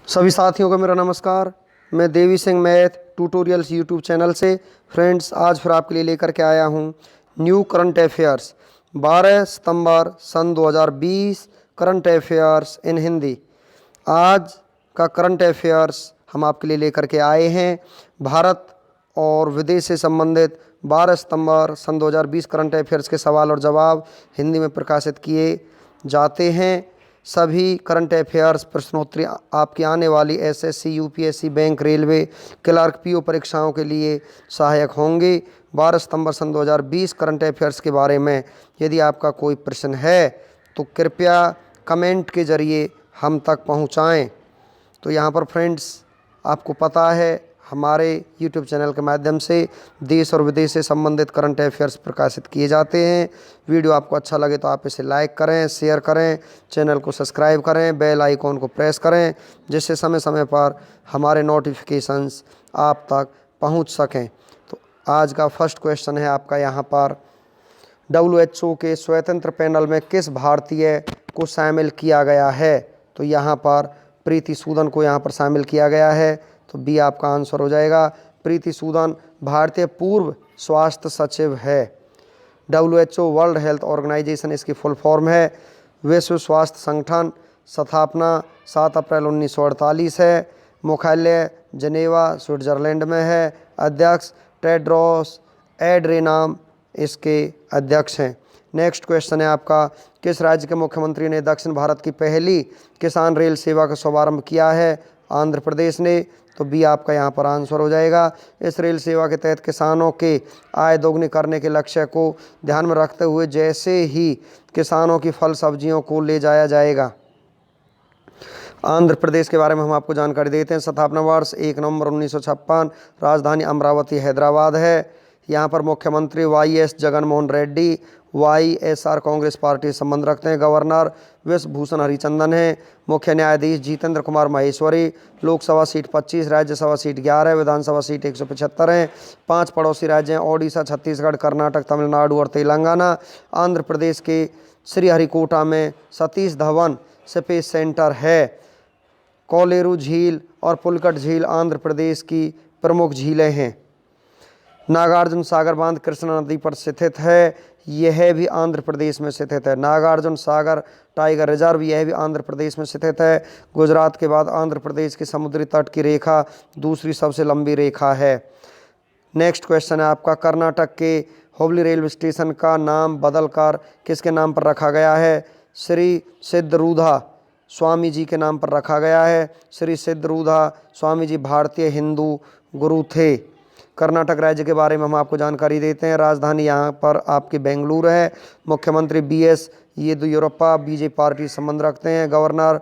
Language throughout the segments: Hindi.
सभी साथियों को मेरा नमस्कार। मैं Devi Singh math tutorials YouTube channel से फ्रेंड्स आज फिर आपके लिए लेकर के आया हूँ न्यू करंट अफेयर्स 12 सितंबर सन 2020 करंट अफेयर्स इन हिंदी। आज का करंट अफेयर्स हम आपके लिए लेकर के आए हैं भारत और विदेश से संबंधित 12 सितंबर सन 2020 करंट अफेयर्स के सवाल और जवाब हिंदी में प्रकाशित किए जाते हैं। सभी करंट अफेयर्स प्रश्नोत्तरी आपकी आने वाली SSC, UPSC, bank, railway, clerk, PO परीक्षाओं के लिए सहायक होंगे। 12 सितंबर सन 2020 करंट अफेयर्स के बारे में यदि आपका कोई प्रश्न है तो कृपया कमेंट के ज़रिए हम तक पहुंचाएं। तो यहाँ पर फ्रेंड्स आपको पता है हमारे YouTube चैनल के माध्यम से देश और विदेश से संबंधित करंट अफेयर्स प्रकाशित किए जाते हैं। वीडियो आपको अच्छा लगे तो आप इसे लाइक करें, शेयर करें, चैनल को सब्सक्राइब करें, बेल आइकॉन को प्रेस करें जिससे समय समय पर हमारे नोटिफिकेशंस आप तक पहुंच सकें। तो आज का फर्स्ट क्वेश्चन है आपका यहाँ पर, WHO के स्वतंत्र पैनल में किस भारतीय को शामिल किया गया है? तो यहाँ पर प्रीति सूदन को यहाँ पर शामिल किया गया है, तो बी आपका आंसर हो जाएगा। प्रीति सूदन भारतीय पूर्व स्वास्थ्य सचिव है। WHO वर्ल्ड हेल्थ ऑर्गेनाइजेशन इसकी फुल फॉर्म है। विश्व स्वास्थ्य संगठन, स्थापना 7 अप्रैल 1948 है। मुख्यालय जनेवा स्विट्जरलैंड में है। अध्यक्ष टेड्रोस एड्रेनाम इसके अध्यक्ष हैं। नेक्स्ट क्वेश्चन है आपका, किस राज्य के मुख्यमंत्री ने दक्षिण भारत की पहली किसान रेल सेवा का शुभारंभ किया है? आंध्र प्रदेश ने, तो बी आपका यहाँ पर आंसर हो जाएगा। इस रेल सेवा के तहत किसानों के आय दोगुनी करने के लक्ष्य को ध्यान में रखते हुए जैसे ही किसानों की फल सब्जियों को ले जाया जाएगा। आंध्र प्रदेश के बारे में हम आपको जानकारी देते हैं। स्थापना वर्ष 1 नवंबर 1956। राजधानी अमरावती हैदराबाद है। यहाँ पर मुख्यमंत्री YS Jaganmohan Reddy YSR Congress party से संबंध रखते हैं। गवर्नर विश्वभूषण हरिचंदन है। मुख्य न्यायाधीश जितेंद्र कुमार माहेश्वरी। लोकसभा सीट 25, राज्यसभा सीट 11, विधानसभा सीट 175 हैं। 5 पड़ोसी राज्य हैं, ओडिशा, छत्तीसगढ़, कर्नाटक, तमिलनाडु और तेलंगाना। आंध्र प्रदेश के श्रीहरिकोटा में सतीश धवन स्पेस सेंटर है। कोलेरू झील और पुलकट झील आंध्र प्रदेश की प्रमुख झीलें हैं। नागार्जुन सागर बांध कृष्णा नदी पर स्थित है, यह भी आंध्र प्रदेश में स्थित है। नागार्जुन सागर टाइगर रिजर्व, यह भी आंध्र प्रदेश में स्थित है। गुजरात के बाद आंध्र प्रदेश के समुद्री तट की रेखा दूसरी सबसे लंबी रेखा है। नेक्स्ट क्वेश्चन है आपका, कर्नाटक के हुबली रेलवे स्टेशन का नाम बदलकर किसके नाम पर रखा गया है? श्री सिद्धरूढ़ा स्वामी जी के नाम पर रखा गया है। श्री सिद्धरूढ़ा स्वामी जी भारतीय हिंदू गुरु थे। कर्नाटक राज्य के बारे में हम आपको जानकारी देते हैं। राजधानी यहाँ पर आपकी बेंगलुरु है। मुख्यमंत्री BS येदियुरप्पा बीजेपी पार्टी से संबंध रखते हैं। गवर्नर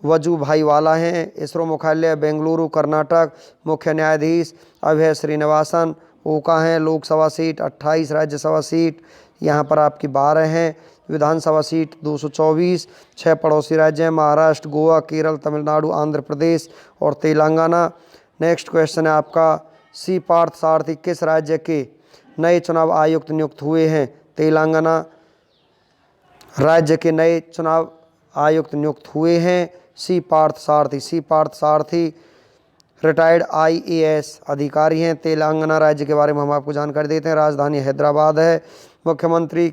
वजुभाई वाला हैं। इसरो मुख्यालय बेंगलुरु कर्नाटक। मुख्य न्यायाधीश अभय श्रीनिवासन ओका हैं। लोकसभा सीट 28, राज्यसभा सीट यहाँ पर आपकी 12 हैं। विधानसभा सीट 224। 6 पड़ोसी राज्य हैं, महाराष्ट्र, गोवा, केरल, तमिलनाडु, आंध्र प्रदेश और तेलंगाना। नेक्स्ट क्वेश्चन है आपका, सी पार्थ सारथी किस राज्य के नए चुनाव आयुक्त नियुक्त हुए हैं? तेलंगाना राज्य के नए चुनाव आयुक्त नियुक्त हुए हैं सी पार्थ सारथी। सी पार्थ सारथी रिटायर्ड IAS अधिकारी हैं। तेलंगाना राज्य के बारे में हम आपको जानकारी देते हैं। राजधानी हैदराबाद है। मुख्यमंत्री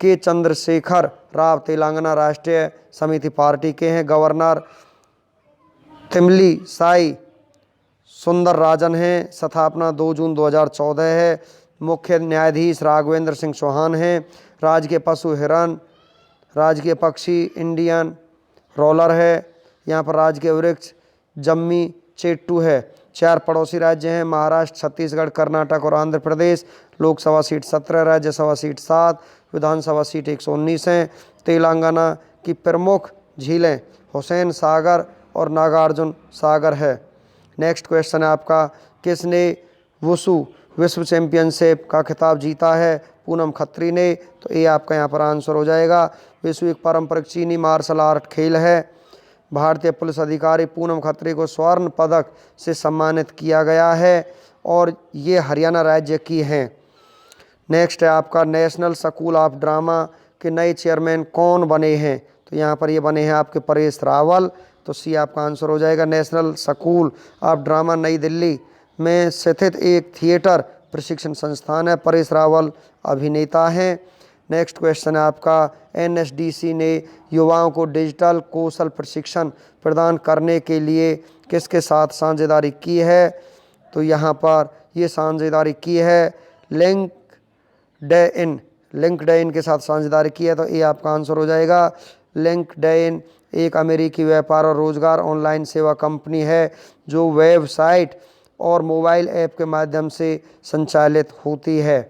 के चंद्रशेखर राव तेलंगाना राष्ट्रीय समिति पार्टी के हैं। गवर्नर तिमली साई सुंदर राजन हैं। स्थापना 2 जून 2014 है। मुख्य न्यायाधीश राघवेंद्र सिंह चौहान हैं। राजकीय पशु हिरन, राजकीय पक्षी इंडियन रोलर है। यहाँ पर राजकीय वृक्ष जम्मी चेट्टू है। 4 पड़ोसी राज्य हैं, महाराष्ट्र, छत्तीसगढ़, कर्नाटक और आंध्र प्रदेश। लोकसभा सीट 17, राज्यसभा सीट 7, विधानसभा सीट 119 हैं। तेलंगाना की प्रमुख झीलें हुसैन सागर और नागार्जुन सागर है। नेक्स्ट क्वेश्चन है आपका, किसने वुशु विश्व चैंपियनशिप का खिताब जीता है? पूनम खत्री ने, तो ये आपका यहाँ पर आंसर हो जाएगा। विश्व एक पारंपरिक चीनी मार्शल आर्ट खेल है। भारतीय पुलिस अधिकारी पूनम खत्री को स्वर्ण पदक से सम्मानित किया गया है और ये हरियाणा राज्य की हैं। नेक्स्ट है आपका, नेशनल स्कूल ऑफ ड्रामा के नए चेयरमैन कौन बने हैं? तो यहाँ पर ये बने हैं आपके परेश रावल। तो सी आपका आंसर हो जाएगा। नेशनल स्कूल ऑफ ड्रामा नई दिल्ली में स्थित एक थिएटर प्रशिक्षण संस्थान है। परेश रावल अभिनेता हैं। नेक्स्ट क्वेश्चन है आपका, एनएसडीसी ने युवाओं को डिजिटल कौशल प्रशिक्षण प्रदान करने के लिए किसके साथ साझेदारी की है? तो यहाँ पर ये साझेदारी की है लिंक्डइन के साथ साझेदारी की है, तो ये आपका आंसर हो जाएगा। लिंक्डइन एक अमेरिकी व्यापार और रोजगार ऑनलाइन सेवा कंपनी है जो वेबसाइट और मोबाइल ऐप के माध्यम से संचालित होती है।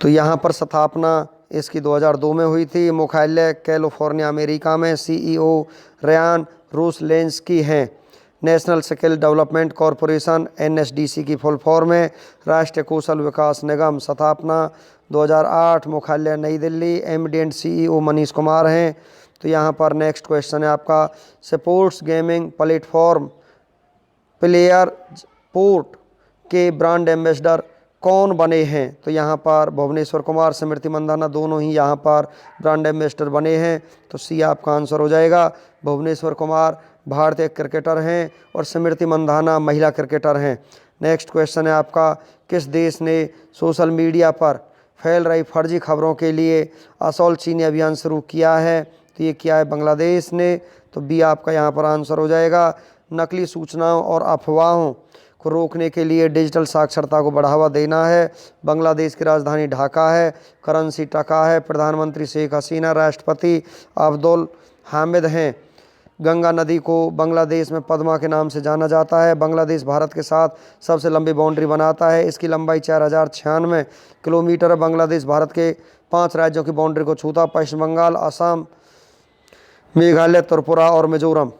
तो यहाँ पर स्थापना इसकी 2002 में हुई थी। मुख्यालय कैलिफोर्निया अमेरिका में। सीईओ रयान रोसलेंस्की हैं। National skill development corporation NSDC की फुल फॉर्म है। राष्ट्रीय कौशल विकास निगम स्थापना 2008। मुख्यालय नई Delhi. MD and CEO Manish Kumar हैं। तो यहाँ पर नेक्स्ट क्वेश्चन है आपका, sports gaming platform player port के ब्रांड एम्बेसडर कौन बने हैं? तो यहाँ पर भुवनेश्वर कुमार, स्मृति मंदाना दोनों ही यहाँ पर ब्रांड एम्बेसडर बने हैं। तो सी आपका आंसर हो जाएगा। भुवनेश्वर कुमार भारतीय क्रिकेटर हैं और स्मृति मंदाना महिला क्रिकेटर हैं। नेक्स्ट क्वेश्चन है आपका, किस देश ने सोशल मीडिया पर फैल रही फर्जी खबरों के लिए असौल चीनी अभियान शुरू किया है? तो ये क्या है? बांग्लादेश ने। तो बी आपका यहाँ पर आंसर हो जाएगा। नकली सूचनाओं और अफवाहों को रोकने के लिए डिजिटल साक्षरता को बढ़ावा देना है। बांग्लादेश की राजधानी ढाका है। करेंसी टका है। प्रधानमंत्री शेख हसीना, राष्ट्रपति अब्दुल हामिद हैं। गंगा नदी को बांग्लादेश में पद्मा के नाम से जाना जाता है। बांग्लादेश भारत के साथ सबसे लंबी बाउंड्री बनाता है। इसकी लंबाई 4096 किलोमीटर है। बांग्लादेश भारत के 5 राज्यों की बाउंड्री को छूता, पश्चिम बंगाल, असम, मेघालय, त्रिपुरा और मिजोरम।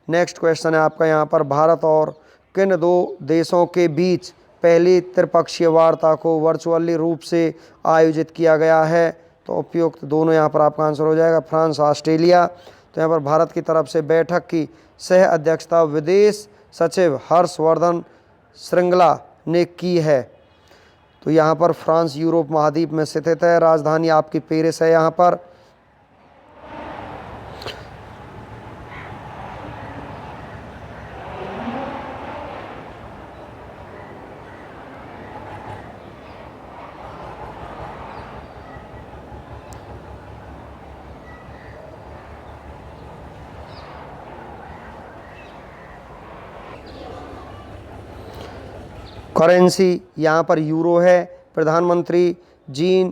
नेक्स्ट क्वेश्चन है आपका यहाँ पर, भारत और किन 2 देशों के बीच पहली त्रिपक्षीय वार्ता को वर्चुअली रूप से आयोजित किया गया है? तो उपयुक्त दोनों यहाँ पर आपका आंसर हो जाएगा, फ्रांस, ऑस्ट्रेलिया। तो यहाँ पर भारत की तरफ से बैठक की सह अध्यक्षता विदेश सचिव हर्षवर्धन श्रृंगला ने की है। तो यहाँ पर फ्रांस यूरोप महाद्वीप में स्थित है। राजधानी आपकी पेरिस है। यहाँ पर करेंसी यहाँ पर यूरो है। प्रधानमंत्री जीन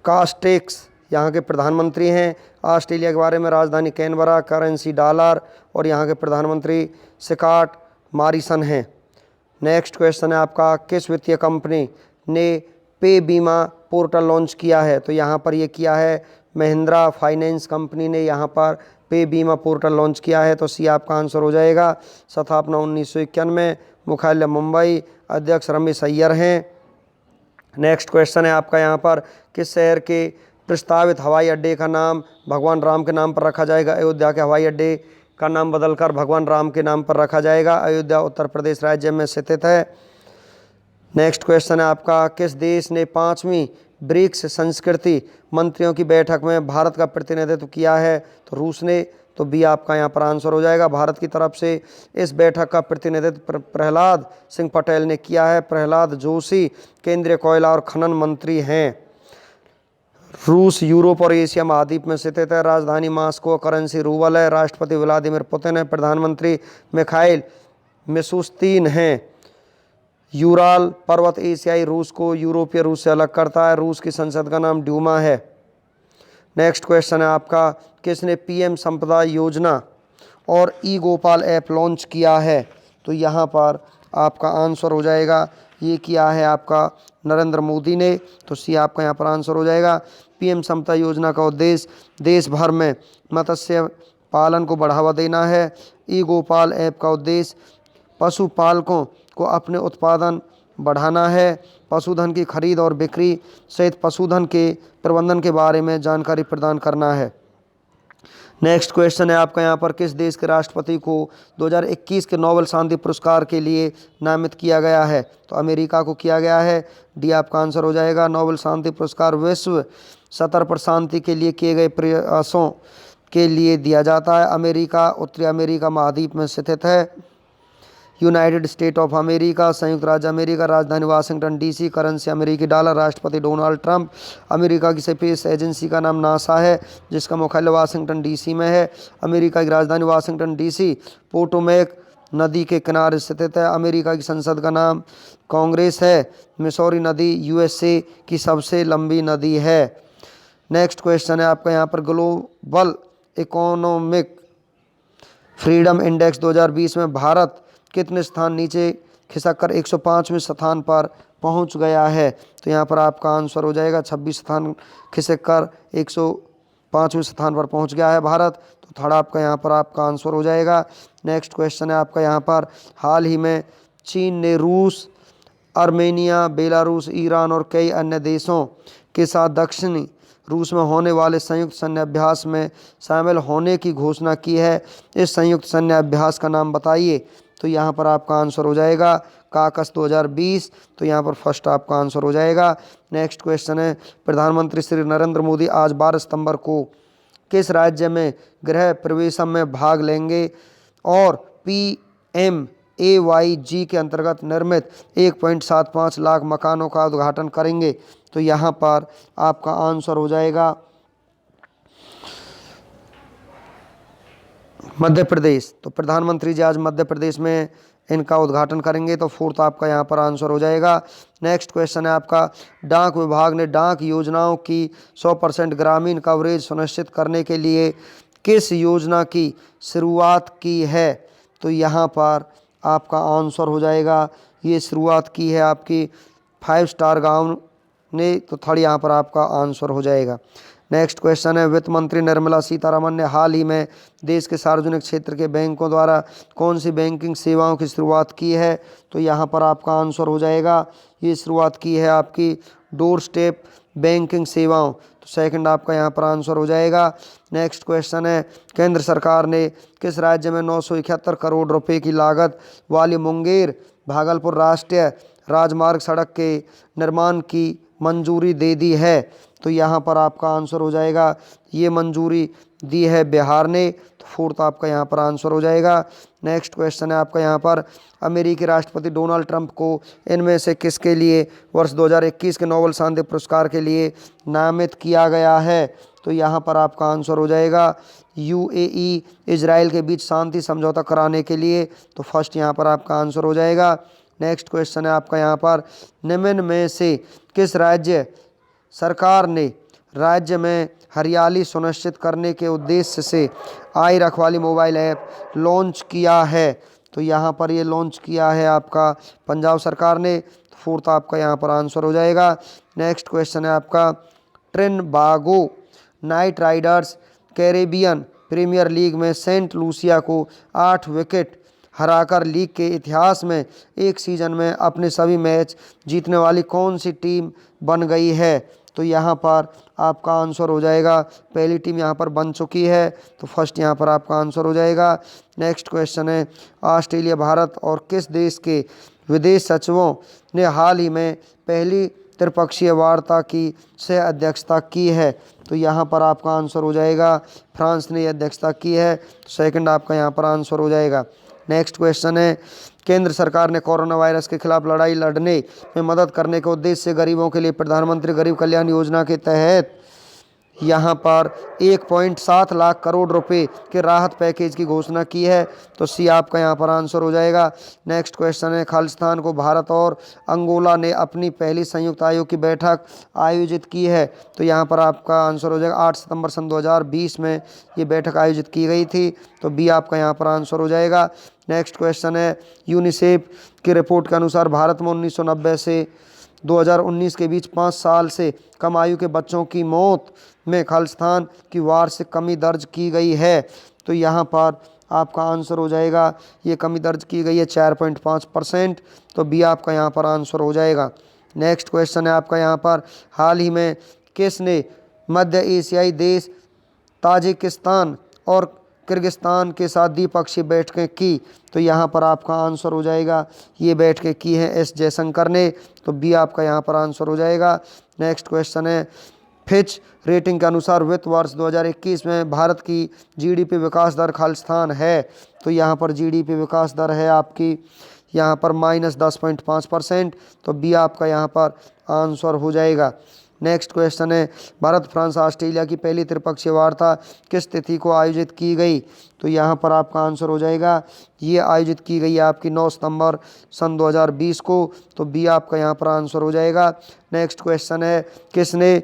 कास्टेक्स यहाँ के प्रधानमंत्री हैं। ऑस्ट्रेलिया के बारे में, राजधानी कैनबरा, करेंसी डॉलर और यहाँ के प्रधानमंत्री स्कॉट मॉरिसन हैं। नेक्स्ट क्वेश्चन है आपका, किस वित्तीय कंपनी ने पे बीमा पोर्टल लॉन्च किया है? तो यहाँ पर ये किया है महिंद्रा फाइनेंस कंपनी ने यहाँ पर पे बीमा पोर्टल लॉन्च किया है। तो सी आपका आंसर हो जाएगा। स्थापना 1991। मुख्यालय मुंबई। अध्यक्ष रमेश अय्यर हैं। नेक्स्ट क्वेश्चन है आपका यहाँ पर, किस शहर के प्रस्तावित हवाई अड्डे का नाम भगवान राम के नाम पर रखा जाएगा? अयोध्या के हवाई अड्डे का नाम बदलकर भगवान राम के नाम पर रखा जाएगा। अयोध्या उत्तर प्रदेश राज्य में स्थित है। नेक्स्ट क्वेश्चन है आपका, किस देश ने 5वीं ब्रिक्स संस्कृति मंत्रियों की बैठक में भारत का प्रतिनिधित्व किया है? तो रूस ने। तो बी आपका यहाँ पर आंसर हो जाएगा। भारत की तरफ से इस बैठक का प्रतिनिधित्व प्रहलाद सिंह पटेल ने किया है। प्रहलाद जोशी केंद्रीय कोयला और खनन मंत्री हैं। रूस यूरोप और एशिया महाद्वीप में स्थित है। राजधानी मॉस्को। करेंसी रूबल है। राष्ट्रपति व्लादिमीर पुतिन है। प्रधानमंत्री मिखाइल मिशुस्तिन हैं। यूराल पर्वत एशियाई रूस को यूरोपीय रूस से अलग करता है। रूस की संसद का नाम ड्यूमा है। नेक्स्ट क्वेश्चन है आपका, किसने पीएम संपदा योजना और ई गोपाल ऐप लॉन्च किया है? तो यहाँ पर आपका आंसर हो जाएगा, ये किया है आपका नरेंद्र मोदी ने। तो सी आपका यहाँ पर आंसर हो जाएगा। पीएम संपदा योजना का उद्देश्य देश भर में मत्स्य पालन को बढ़ावा देना है। ई गोपाल ऐप का उद्देश्य पशुपालकों को अपने उत्पादन बढ़ाना है। पशुधन की खरीद और बिक्री सहित पशुधन के प्रबंधन के बारे में जानकारी प्रदान करना है। नेक्स्ट क्वेश्चन है आपका यहाँ पर, किस देश के राष्ट्रपति को 2021 के नोबेल शांति पुरस्कार के लिए नामित किया गया है? तो अमेरिका को किया गया है। डी आपका आंसर हो जाएगा। नोबेल शांति पुरस्कार विश्व स्तर पर शांति के लिए किए गए प्रयासों के लिए दिया जाता है? अमेरिका, उत्तरी अमेरिका महाद्वीप में स्थित है। यूनाइटेड स्टेट ऑफ अमेरिका, संयुक्त राज्य अमेरिका, राजधानी वाशिंगटन डीसी, करेंसी अमेरिकी डॉलर, राष्ट्रपति डोनाल्ड ट्रंप। अमेरिका की स्पेस एजेंसी का नाम नासा है, जिसका मुख्यालय वाशिंगटन डीसी में है। अमेरिका की राजधानी वाशिंगटन डीसी पोटोमैक नदी के किनारे स्थित है। अमेरिका की संसद का नाम कांग्रेस है। मिसौरी नदी यूएसए की सबसे लंबी नदी है। नेक्स्ट क्वेश्चन है आपका यहाँ पर, ग्लोबल इकोनॉमिक फ्रीडम इंडेक्स 2020 में भारत कितने स्थान नीचे खिसक कर 105वें स्थान पर पहुंच गया है? तो यहाँ पर आपका आंसर हो जाएगा 26 स्थान खिसक कर 105वें स्थान पर पहुंच गया है भारत। तो थर्ड आपका यहाँ पर आपका आंसर हो जाएगा। नेक्स्ट क्वेश्चन है आपका यहाँ पर, हाल ही में चीन ने रूस, आर्मेनिया, बेलारूस, ईरान और कई अन्य देशों के साथ दक्षिणी रूस में होने वाले संयुक्त सैन्य अभ्यास में शामिल होने की घोषणा की है। इस संयुक्त सैन्य अभ्यास का नाम बताइए। तो यहाँ पर आपका आंसर हो जाएगा काकस 2020। तो यहाँ पर फर्स्ट आपका आंसर हो जाएगा। नेक्स्ट क्वेश्चन है, प्रधानमंत्री श्री नरेंद्र मोदी आज 12 सितंबर को किस राज्य में गृह प्रवेशम में भाग लेंगे और PMAYG के अंतर्गत निर्मित 1.75 लाख मकानों का उद्घाटन करेंगे? तो यहाँ पर आपका आंसर हो जाएगा मध्य प्रदेश। तो प्रधानमंत्री जी आज मध्य प्रदेश में इनका उद्घाटन करेंगे। तो फोर्थ आपका यहाँ पर आंसर हो जाएगा। नेक्स्ट क्वेश्चन है आपका, डाक विभाग ने डाक योजनाओं की 100% ग्रामीण कवरेज सुनिश्चित करने के लिए किस योजना की शुरुआत की है? तो यहाँ पर आपका आंसर हो जाएगा, ये शुरुआत की है आपकी 5 स्टार गांव ने। तो थर्ड यहाँ पर आपका आंसर हो जाएगा। नेक्स्ट क्वेश्चन है, वित्त मंत्री निर्मला सीतारमण ने हाल ही में देश के सार्वजनिक क्षेत्र के बैंकों द्वारा कौन सी बैंकिंग सेवाओं की शुरुआत की है? तो यहाँ पर आपका आंसर हो जाएगा, ये शुरुआत की है आपकी डोर स्टेप बैंकिंग सेवाओं। तो सेकंड आपका यहाँ पर आंसर हो जाएगा। नेक्स्ट क्वेश्चन है, केंद्र सरकार ने किस राज्य में 971 करोड़ रुपए की लागत वाली मुंगेर भागलपुर राष्ट्रीय राजमार्ग सड़क के निर्माण की मंजूरी दे दी है? तो यहाँ पर आपका आंसर हो जाएगा, ये मंजूरी दी है बिहार ने। तो फोर्थ आपका यहाँ पर आंसर हो जाएगा। नेक्स्ट क्वेश्चन है आपका यहाँ पर, अमेरिकी राष्ट्रपति डोनाल्ड ट्रंप को इनमें से किसके लिए वर्ष 2021 के नोबेल शांति पुरस्कार के लिए नामित किया गया है? तो यहाँ पर आपका आंसर हो जाएगा UAE इजराइल के बीच शांति समझौता कराने के लिए। तो फर्स्ट यहाँ पर आपका आंसर हो जाएगा। नेक्स्ट क्वेश्चन है आपका यहाँ पर, निम्न में से किस राज्य सरकार ने राज्य में हरियाली सुनिश्चित करने के उद्देश्य से आई रखवाली मोबाइल ऐप लॉन्च किया है? तो यहाँ पर ये लॉन्च किया है आपका पंजाब सरकार ने। फोर्थ आपका यहाँ पर आंसर हो जाएगा। नेक्स्ट क्वेश्चन है आपका, Trinbago Knight Riders Caribbean Premier League में सेंट लूसिया को 8 विकेट हराकर लीग के इतिहास में एक सीज़न में अपने सभी मैच जीतने वाली कौन सी टीम बन गई है? तो यहाँ पर आपका आंसर हो जाएगा, पहली टीम यहाँ पर बन चुकी है। तो फर्स्ट यहाँ पर आपका आंसर हो जाएगा। नेक्स्ट क्वेश्चन है, ऑस्ट्रेलिया, भारत और किस देश के विदेश सचिवों ने हाल ही में पहली त्रिपक्षीय वार्ता की सह अध्यक्षता की है? तो यहाँ पर आपका आंसर हो जाएगा, फ्रांस ने अध्यक्षता की है। तो सेकंड आपका यहाँ पर आंसर हो जाएगा। नेक्स्ट क्वेश्चन है, केंद्र सरकार ने कोरोना वायरस के खिलाफ लड़ाई लड़ने में मदद करने के उद्देश्य से गरीबों के लिए प्रधानमंत्री गरीब कल्याण योजना के तहत यहाँ पर 1.7 लाख करोड़ रुपए के राहत पैकेज की घोषणा की है। तो सी आपका यहाँ पर आंसर हो जाएगा। नेक्स्ट क्वेश्चन है, खालिस्तान को भारत और अंगोला ने अपनी पहली संयुक्त आयोग की बैठक आयोजित की है? तो यहाँ पर आपका आंसर हो जाएगा 8 सितंबर सन 2020 में ये बैठक आयोजित की गई थी। तो बी आपका यहाँ पर आंसर हो जाएगा। नेक्स्ट क्वेश्चन है, यूनिसेफ की रिपोर्ट के अनुसार भारत में 1990 से 2019 के बीच 5 साल से कम आयु के बच्चों की मौत में खालिस्तान की वार्षिक कमी दर्ज की गई है। तो यहाँ पर आपका आंसर हो जाएगा, ये कमी दर्ज की गई है 4.5%। तो बी आपका यहाँ पर आंसर हो जाएगा। नेक्स्ट क्वेश्चन है आपका यहाँ पर, हाल ही में किसने मध्य एशियाई देश ताजिकिस्तान और किर्गिस्तान के साथ द्विपक्षीय बैठकें की? तो यहाँ पर आपका आंसर हो जाएगा, ये बैठकें की हैं एस जयशंकर ने। तो बी आपका यहाँ पर आंसर हो जाएगा। नेक्स्ट क्वेश्चन है, फिच रेटिंग के अनुसार वित्त वर्ष 2021 में भारत की जीडीपी विकास दर खालिस्तान है। तो यहाँ पर जीडीपी विकास दर है आपकी यहाँ पर -10.5%। तो बी आपका यहाँ पर आंसर हो जाएगा। नेक्स्ट क्वेश्चन है, भारत फ्रांस ऑस्ट्रेलिया की पहली त्रिपक्षीय वार्ता किस तिथि को आयोजित की गई? तो यहाँ पर आपका आंसर हो जाएगा, ये आयोजित की गई है आपकी 9 सितंबर सन 2020 को। तो बी आपका यहाँ पर आंसर हो जाएगा। नेक्स्ट क्वेश्चन है, किसने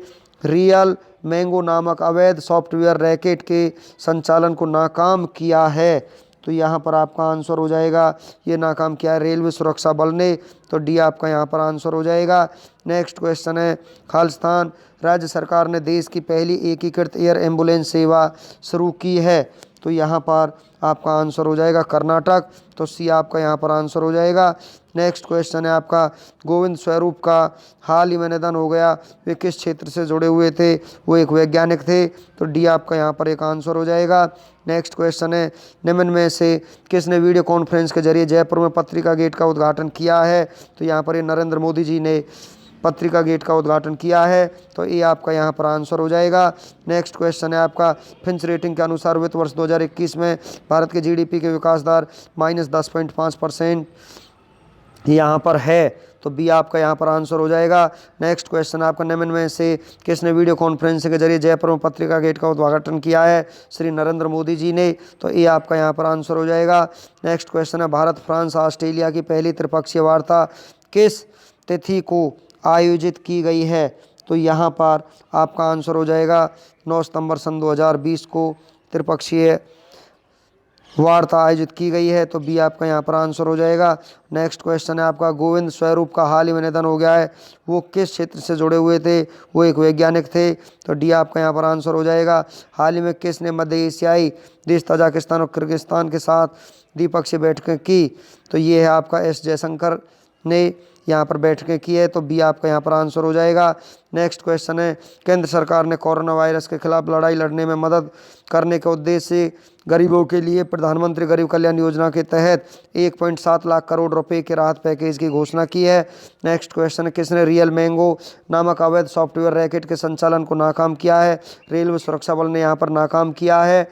रियल मैंगो नामक अवैध सॉफ्टवेयर रैकेट के संचालन को नाकाम किया है? तो यहाँ पर आपका आंसर हो जाएगा, ये नाकाम किया है रेलवे सुरक्षा बल ने। तो डी आपका यहाँ पर आंसर हो जाएगा। नेक्स्ट क्वेश्चन है, खालिस्तान राज्य सरकार ने देश की पहली एकीकृत एयर एम्बुलेंस सेवा शुरू की है। तो यहाँ पर आपका आंसर हो जाएगा कर्नाटक। तो सी आपका यहाँ पर आंसर हो जाएगा। नेक्स्ट क्वेश्चन है आपका, गोविंद स्वरूप का हाल ही में निधन हो गया, वे किस क्षेत्र से जुड़े हुए थे? वो एक वैज्ञानिक थे। तो डी आपका यहाँ पर एक आंसर हो जाएगा। नेक्स्ट क्वेश्चन है, निम्न में से किसने वीडियो कॉन्फ्रेंस के जरिए जयपुर में पत्रिका गेट का उद्घाटन किया है? तो यहाँ पर ये नरेंद्र मोदी जी ने पत्रिका गेट का उद्घाटन किया है। तो ये आपका यहाँ पर आंसर हो जाएगा। नेक्स्ट क्वेश्चन है आपका, फिंच रेटिंग के अनुसार वित्त वर्ष 2021 में भारत के जीडीपी के विकास दर -10.5% यहाँ पर है। तो बी आपका यहाँ पर आंसर हो जाएगा। नेक्स्ट क्वेश्चन आपका, निम्न में से किसने वीडियो कॉन्फ्रेंसिंग के जरिए जयपुर में पत्रिका गेट का उद्घाटन किया है? श्री नरेंद्र मोदी जी ने। तो ये आपका यहाँ पर आंसर हो जाएगा। नेक्स्ट क्वेश्चन है, भारत फ्रांस ऑस्ट्रेलिया की पहली त्रिपक्षीय वार्ता किस तिथि को आयोजित की गई है? तो यहाँ पर आपका आंसर हो जाएगा 9 सितंबर सन 2020 को त्रिपक्षीय वार्ता आयोजित की गई है। तो बी आपका यहाँ पर आंसर हो जाएगा। नेक्स्ट क्वेश्चन है आपका, गोविंद स्वरूप का हाल ही में निधन हो गया है, वो किस क्षेत्र से जुड़े हुए थे? वो एक वैज्ञानिक थे। तो डी आपका यहाँ पर आंसर हो जाएगा। हाल ही में किसने मध्य एशियाई देश तजाकिस्तान और किर्गिस्तान के साथ द्विपक्षीय बैठकें की? तो ये है आपका एस जयशंकर ने यहाँ पर बैठकें की है। तो बी आपका यहाँ पर आंसर हो जाएगा। नेक्स्ट क्वेश्चन है, केंद्र सरकार ने कोरोना वायरस के खिलाफ लड़ाई लड़ने में मदद करने के उद्देश्य से गरीबों के लिए प्रधानमंत्री गरीब कल्याण योजना के तहत 1.7 लाख करोड़ रुपए के राहत पैकेज की घोषणा की है। नेक्स्ट क्वेश्चन है, किसने रियल मैंगो नामक अवैध सॉफ्टवेयर रैकेट के संचालन को नाकाम किया है? रेलवे सुरक्षा बल ने यहाँ पर नाकाम किया है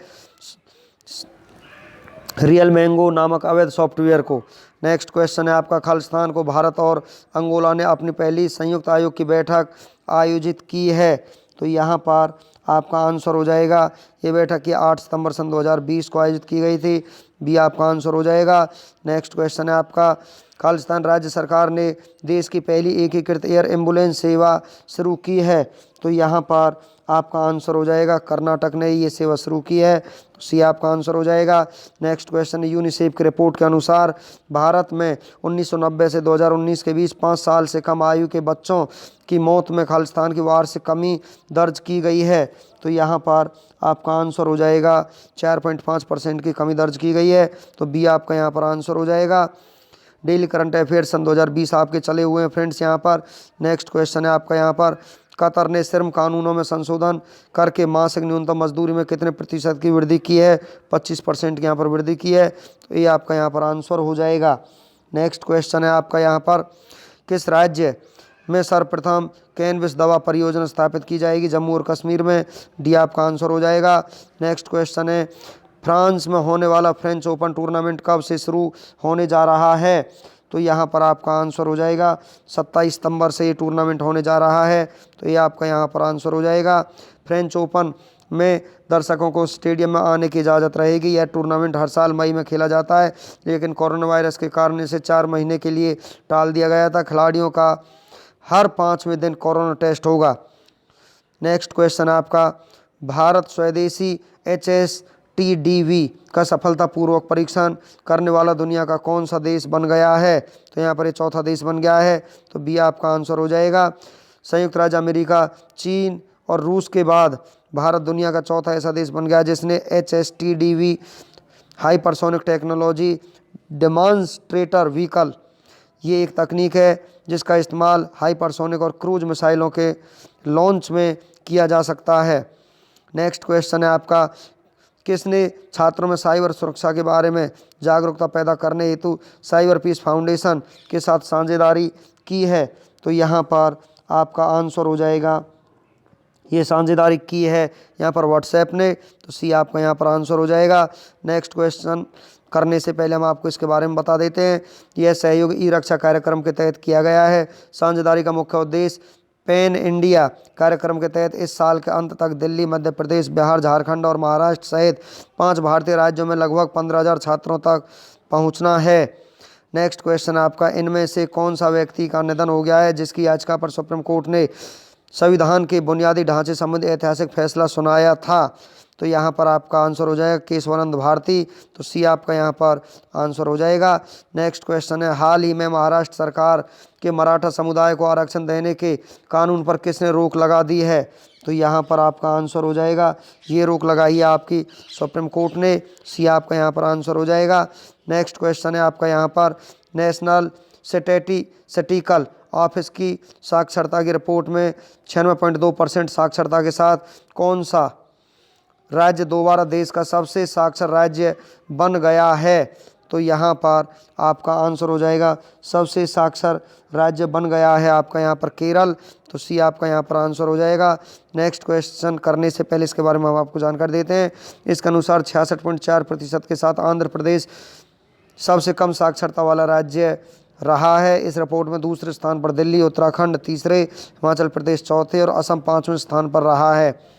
रियल मैंगो नामक अवैध सॉफ्टवेयर को। नेक्स्ट क्वेश्चन है आपका, खालिस्तान को भारत और अंगोला ने अपनी पहली संयुक्त आयोग की बैठक आयोजित की है। तो यहाँ पर आपका आंसर हो जाएगा, ये बैठक 8 सितंबर सन 2020 को आयोजित की गई थी। बी आपका आंसर हो जाएगा। नेक्स्ट क्वेश्चन है आपका, खालिस्तान राज्य सरकार ने देश की पहली एकीकृत एयर एम्बुलेंस सेवा शुरू की है। तो यहाँ पर आपका आंसर हो जाएगा कर्नाटक ने ये सेवा शुरू की है। तो सी आपका आंसर हो जाएगा। नेक्स्ट क्वेश्चन, यूनिसेफ की रिपोर्ट के अनुसार भारत में 1990 से 2019 के बीच 5 साल से कम आयु के बच्चों की मौत में खालिस्तान की वार्षिक कमी दर्ज की गई है। तो यहाँ पर आपका आंसर हो जाएगा 4.5% की कमी दर्ज की गई है। तो बी आपका यहाँ पर आंसर हो जाएगा। डेली करंट अफेयर्स सन 2020 आपके चले हुए हैं फ्रेंड्स यहाँ पर। नेक्स्ट क्वेश्चन है आपका यहाँ पर, कतर ने श्रम कानूनों में संशोधन करके मासिक न्यूनतम मजदूरी में कितने प्रतिशत की वृद्धि की है? 25% की यहाँ पर वृद्धि की है। तो ये आपका यहाँ पर आंसर हो जाएगा। नेक्स्ट क्वेश्चन है आपका यहाँ पर, किस राज्य में सर्वप्रथम कैनबिस दवा परियोजना स्थापित की जाएगी? जम्मू और कश्मीर में। डी आपका आंसर हो जाएगा। नेक्स्ट क्वेश्चन है, फ्रांस में होने वाला फ्रेंच ओपन टूर्नामेंट कब से शुरू होने जा रहा है? तो यहाँ पर आपका आंसर हो जाएगा 27 सितंबर से ये टूर्नामेंट होने जा रहा है। तो ये आपका यहाँ पर आंसर हो जाएगा। फ्रेंच ओपन में दर्शकों को स्टेडियम में आने की इजाज़त रहेगी। यह टूर्नामेंट हर साल मई में खेला जाता है, लेकिन कोरोना वायरस के कारण इसे 4 महीने के लिए टाल दिया गया था। खिलाड़ियों का हर 5वें दिन कोरोना टेस्ट होगा। नेक्स्ट क्वेश्चन आपका, भारत स्वदेशी HSTDV का सफलतापूर्वक परीक्षण करने वाला दुनिया का कौन सा देश बन गया है? तो यहाँ पर ये चौथा देश बन गया है। तो बी आपका आंसर हो जाएगा। संयुक्त राज्य अमेरिका, चीन और रूस के बाद भारत दुनिया का चौथा ऐसा देश बन गया जिसने HSTDV hypersonic technology demonstrator vehicle, ये एक तकनीक है जिसका इस्तेमाल हाइपरसोनिक और क्रूज मिसाइलों के लॉन्च में किया जा सकता है। नेक्स्ट क्वेश्चन है आपका, किसने छात्रों में साइबर सुरक्षा के बारे में जागरूकता पैदा करने हेतु साइबर पीस फाउंडेशन के साथ साझेदारी की है? तो यहाँ पर आपका आंसर हो जाएगा ये साझेदारी की है यहाँ पर व्हाट्सएप ने, तो सी आपका यहाँ पर आंसर हो जाएगा। नेक्स्ट क्वेश्चन करने से पहले हम आपको इसके बारे में बता देते हैं। यह सहयोग ई रक्षा कार्यक्रम के तहत किया गया है। साझेदारी का मुख्य उद्देश्य पेन इंडिया कार्यक्रम के तहत इस साल के अंत तक दिल्ली, मध्य प्रदेश, बिहार, झारखंड और महाराष्ट्र सहित 5 भारतीय राज्यों में लगभग 15,000 छात्रों तक पहुंचना है। नेक्स्ट क्वेश्चन आपका, इनमें से कौन सा व्यक्ति का निधन हो गया है जिसकी याचिका पर सुप्रीम कोर्ट ने संविधान के बुनियादी ढांचे संबंधी ऐतिहासिक फैसला सुनाया था? तो यहाँ पर आपका आंसर हो जाएगा केशवानंद भारती, तो सी आपका यहाँ पर आंसर हो जाएगा। नेक्स्ट क्वेश्चन है, हाल ही में महाराष्ट्र सरकार के मराठा समुदाय को आरक्षण देने के कानून पर किसने रोक लगा दी है? तो यहाँ पर आपका आंसर हो जाएगा, ये रोक लगाई है आपकी सुप्रीम कोर्ट ने, सी आपका यहाँ पर आंसर हो जाएगा। नेक्स्ट क्वेश्चन है आपका यहाँ पर, नेशनल स्टैटिस्टिकल ऑफिस की साक्षरता की रिपोर्ट में 96.2% साक्षरता के साथ कौन सा राज्य दोबारा देश का सबसे साक्षर राज्य बन गया है? तो यहाँ पर आपका आंसर हो जाएगा, सबसे साक्षर राज्य बन गया है आपका यहाँ पर केरल, तो सी आपका यहाँ पर आंसर हो जाएगा। नेक्स्ट क्वेश्चन करने से पहले इसके बारे में हम आपको जानकारी देते हैं। इसके अनुसार 66.4% के साथ आंध्र प्रदेश सबसे कम साक्षरता वाला राज्य रहा है। इस रिपोर्ट में दूसरे स्थान पर दिल्ली, उत्तराखंड तीसरे, हिमाचल प्रदेश चौथे और असम 5वें स्थान पर रहा है।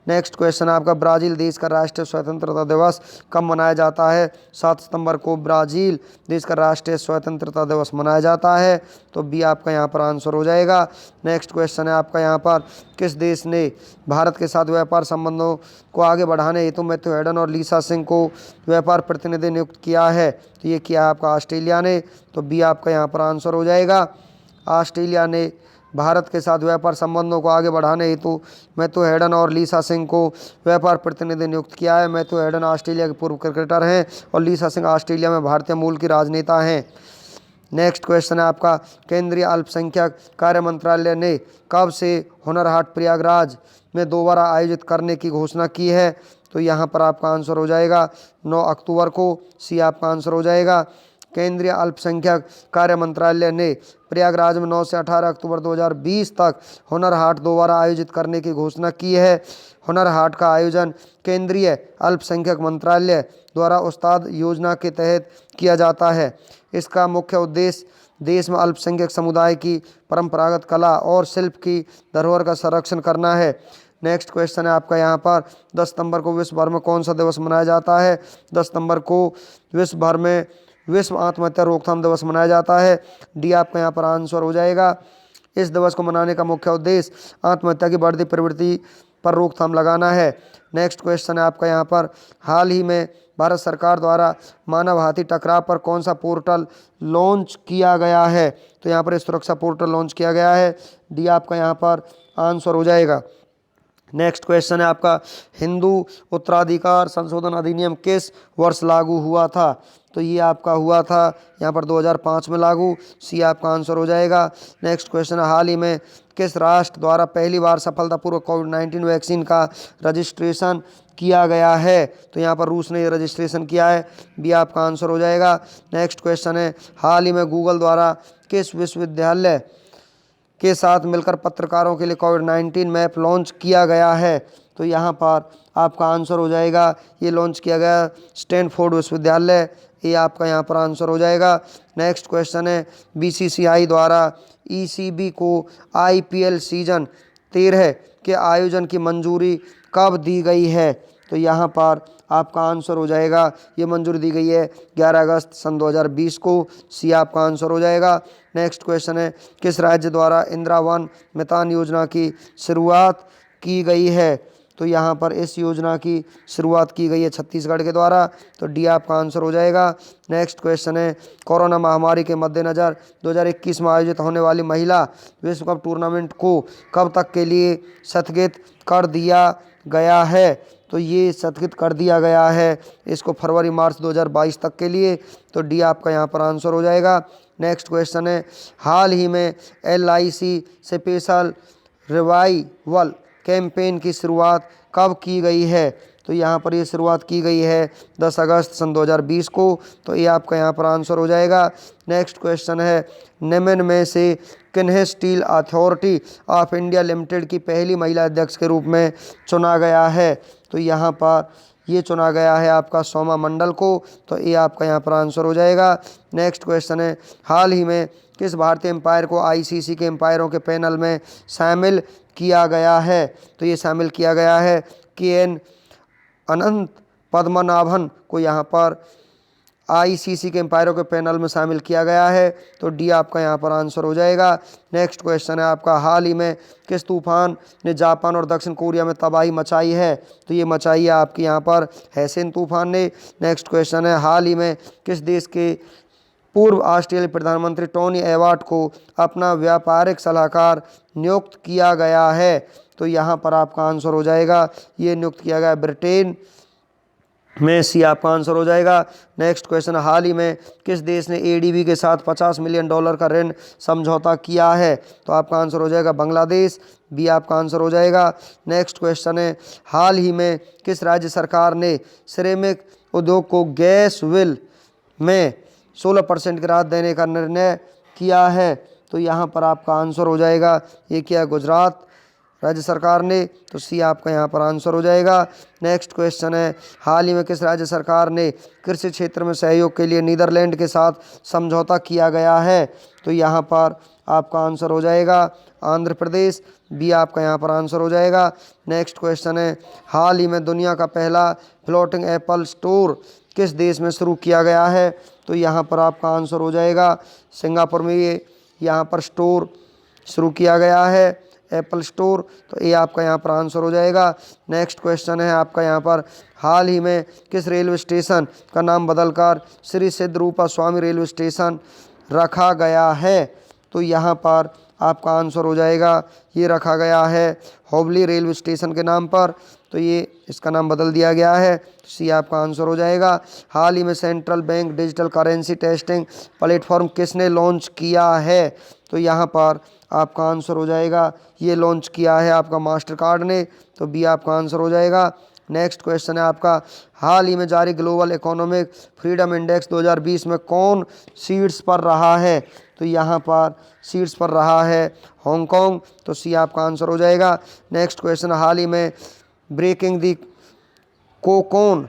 नेक्स्ट क्वेश्चन आपका, ब्राज़ील देश का राष्ट्रीय स्वतंत्रता दिवस कब मनाया जाता है? 7 सितंबर को ब्राज़ील देश का राष्ट्रीय स्वतंत्रता दिवस मनाया जाता है, तो बी आपका यहाँ पर आंसर हो जाएगा। नेक्स्ट क्वेश्चन है आपका यहाँ पर, किस देश ने भारत के साथ व्यापार संबंधों को आगे बढ़ाने हेतु मैथ्यू हेडन और लीसा सिंह को व्यापार प्रतिनिधि नियुक्त किया है? तो ये किया है आपका ऑस्ट्रेलिया ने, तो बी आपका यहाँ पर आंसर हो जाएगा। ऑस्ट्रेलिया ने भारत के साथ व्यापार संबंधों को आगे बढ़ाने हेतु मैथ्यू हेडन और लीसा सिंह को व्यापार प्रतिनिधि नियुक्त किया है। मैथ्यू हेडन ऑस्ट्रेलिया के पूर्व क्रिकेटर हैं और लीसा सिंह ऑस्ट्रेलिया में भारतीय मूल की राजनेता हैं। नेक्स्ट क्वेश्चन है आपका, केंद्रीय अल्पसंख्यक कार्य मंत्रालय ने कब से हुनर हाट प्रयागराज में दोबारा आयोजित करने की घोषणा की है? तो यहाँ पर आपका आंसर हो जाएगा 9 अक्टूबर को, सी आपका आंसर हो जाएगा। केंद्रीय अल्पसंख्यक कार्य मंत्रालय ने प्रयागराज में 9 से 18 अक्टूबर 2020 तक हुनर हाट दोबारा आयोजित करने की घोषणा की है। हुनर हाट का आयोजन केंद्रीय अल्पसंख्यक मंत्रालय द्वारा उस्ताद योजना के तहत किया जाता है। इसका मुख्य उद्देश्य देश में अल्पसंख्यक समुदाय की परंपरागत कला और शिल्प की धरोहर का संरक्षण करना है। नेक्स्ट क्वेश्चन है आपका यहाँ पर, 10 सितंबर को विश्व भर में कौन सा दिवस मनाया जाता है? 10 सितंबर को विश्व भर में विश्व आत्महत्या रोकथाम दिवस मनाया जाता है, डी आपका यहाँ पर आंसर हो जाएगा। इस दिवस को मनाने का मुख्य उद्देश्य आत्महत्या की बढ़ती प्रवृत्ति पर रोकथाम लगाना है। नेक्स्ट क्वेश्चन है आपका यहाँ पर, हाल ही में भारत सरकार द्वारा मानव हाथी टकराव पर कौन सा पोर्टल लॉन्च किया गया है? तो यहाँ पर इस सुरक्षा पोर्टल लॉन्च किया गया है, डी आपका यहाँ पर आंसर हो जाएगा। नेक्स्ट क्वेश्चन है आपका, हिंदू उत्तराधिकार संशोधन अधिनियम किस वर्ष लागू हुआ था? तो ये आपका हुआ था यहाँ पर 2005 में लागू, सी आपका आंसर हो जाएगा। नेक्स्ट क्वेश्चन है, हाल ही में किस राष्ट्र द्वारा पहली बार सफलतापूर्वक कोविड-19 वैक्सीन का रजिस्ट्रेशन किया गया है? तो यहाँ पर रूस ने ये रजिस्ट्रेशन किया है, बी आपका आंसर हो जाएगा। नेक्स्ट क्वेश्चन है, हाल ही में गूगल द्वारा किस विश्वविद्यालय के साथ मिलकर पत्रकारों के लिए कोविड-19 मैप लॉन्च किया गया है? तो यहाँ पर आपका आंसर हो जाएगा, ये लॉन्च किया गया स्टैनफोर्ड विश्वविद्यालय, ये आपका यहाँ पर आंसर हो जाएगा। नेक्स्ट क्वेश्चन है, बीसीसीआई द्वारा ईसीबी को आईपीएल सीजन 13 के आयोजन की मंजूरी कब दी गई है? तो यहाँ पर आपका आंसर हो जाएगा, ये मंजूरी दी गई है 11 अगस्त सन 2020 को, सी आपका आंसर हो जाएगा। नेक्स्ट क्वेश्चन है, किस राज्य द्वारा इंदिरा वन मितान योजना की शुरुआत की गई है? तो यहाँ पर इस योजना की शुरुआत की गई है छत्तीसगढ़ के द्वारा, तो डी आपका आंसर हो जाएगा। नेक्स्ट क्वेश्चन है, कोरोना महामारी के मद्देनज़र 2021 में आयोजित होने वाली महिला विश्व कप टूर्नामेंट को कब तक के लिए स्थगित कर दिया गया है? तो ये स्थगित कर दिया गया है इसको फरवरी मार्च 2022 तक के लिए, तो डी आपका यहाँ पर आंसर हो जाएगा। नेक्स्ट क्वेश्चन है, हाल ही में LIC स्पेशल रिवाइवल कैंपेन की शुरुआत कब की गई है? तो यहाँ पर ये शुरुआत की गई है 10 अगस्त सन 2020 को। तो ये आपका यहाँ पर आंसर हो जाएगा। नेक्स्ट क्वेश्चन है, निम्न में से किन्हें steel authority of India limited की पहली महिला अध्यक्ष के रूप में चुना गया है? तो यहाँ पर ये चुना गया है आपका सोमा मंडल को। तो ये आपका यहाँ पर आंसर हो जाएगा। नेक्स्ट क्वेश्चन है, हाल ही में किस भारतीय एम्पायर को आईसीसी के एम्पायरों के पैनल में शामिल किया गया है? तो ये शामिल किया गया है के.एन. अनंत पद्मनाभन को यहाँ पर आईसीसी के एम्पायरों के पैनल में शामिल किया गया है। तो डी आपका यहाँ पर आंसर हो जाएगा। नेक्स्ट क्वेश्चन है आपका, हाल ही में किस तूफान ने जापान और दक्षिण कोरिया में तबाही मचाई है? तो ये मचाई है आपकी यहाँ पर हैसिन तूफान ने। नेक्स्ट क्वेश्चन है, हाल ही में किस देश के पूर्व ऑस्ट्रेलियाई प्रधानमंत्री टोनी एबॉट को अपना व्यापारिक सलाहकार नियुक्त किया गया है? तो यहाँ पर आपका आंसर हो जाएगा, ये नियुक्त किया गया ब्रिटेन में। सी आपका आंसर हो जाएगा। नेक्स्ट क्वेश्चन, हाल ही में किस देश ने एडीबी के साथ $50 मिलियन का ऋण समझौता किया है? तो आपका आंसर हो जाएगा बांग्लादेश। बी आपका आंसर हो जाएगा। नेक्स्ट क्वेश्चन है, हाल ही में किस राज्य सरकार ने सिरेमिक उद्योग को गैस बिल में 16% की राहत देने का निर्णय किया है? तो यहाँ पर आपका आंसर हो जाएगा, ये क्या है, गुजरात राज्य सरकार ने। तो सी आपका यहाँ पर आंसर हो जाएगा। नेक्स्ट क्वेश्चन है, हाल ही में किस राज्य सरकार ने कृषि क्षेत्र में सहयोग के लिए नीदरलैंड के साथ समझौता किया गया है? तो यहाँ पर आपका आंसर हो जाएगा आंध्र प्रदेश। बी आपका यहाँ पर आंसर हो जाएगा। नेक्स्ट क्वेश्चन है, हाल ही में दुनिया का पहला फ्लोटिंग एप्पल स्टोर किस देश में शुरू किया गया है? तो यहाँ पर आपका आंसर हो जाएगा सिंगापुर में ये यहाँ पर स्टोर शुरू किया गया है, एप्पल स्टोर। तो ये आपका यहाँ पर आंसर हो जाएगा। नेक्स्ट क्वेश्चन है आपका यहाँ पर, हाल ही में किस रेलवे स्टेशन का नाम बदलकर श्री सिद्ध रूपा स्वामी रेलवे स्टेशन रखा गया है? तो यहाँ पर आपका आंसर हो जाएगा, ये रखा गया है हुबली रेलवे स्टेशन के नाम पर। तो ये इसका नाम बदल दिया गया है। तो सी आपका आंसर हो जाएगा। हाल ही में central bank digital currency testing platform किसने लॉन्च किया है? तो यहाँ पर आपका आंसर हो जाएगा, ये लॉन्च किया है आपका मास्टर कार्ड ने। तो बी आपका आंसर हो जाएगा। नेक्स्ट क्वेश्चन है आपका, हाल ही में जारी ग्लोबल इकोनॉमिक फ्रीडम इंडेक्स 2020 में कौन शीर्ष पर रहा है? तो यहाँ पर शीर्ष पर रहा है हांगकांग। तो सी आपका आंसर हो जाएगा। नेक्स्ट क्वेश्चन, हाल ही में ब्रेकिंग दी कोकोन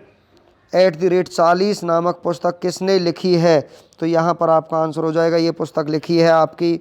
@40 नामक पुस्तक किसने लिखी है? तो यहाँ पर आपका आंसर हो जाएगा, ये पुस्तक लिखी है आपकी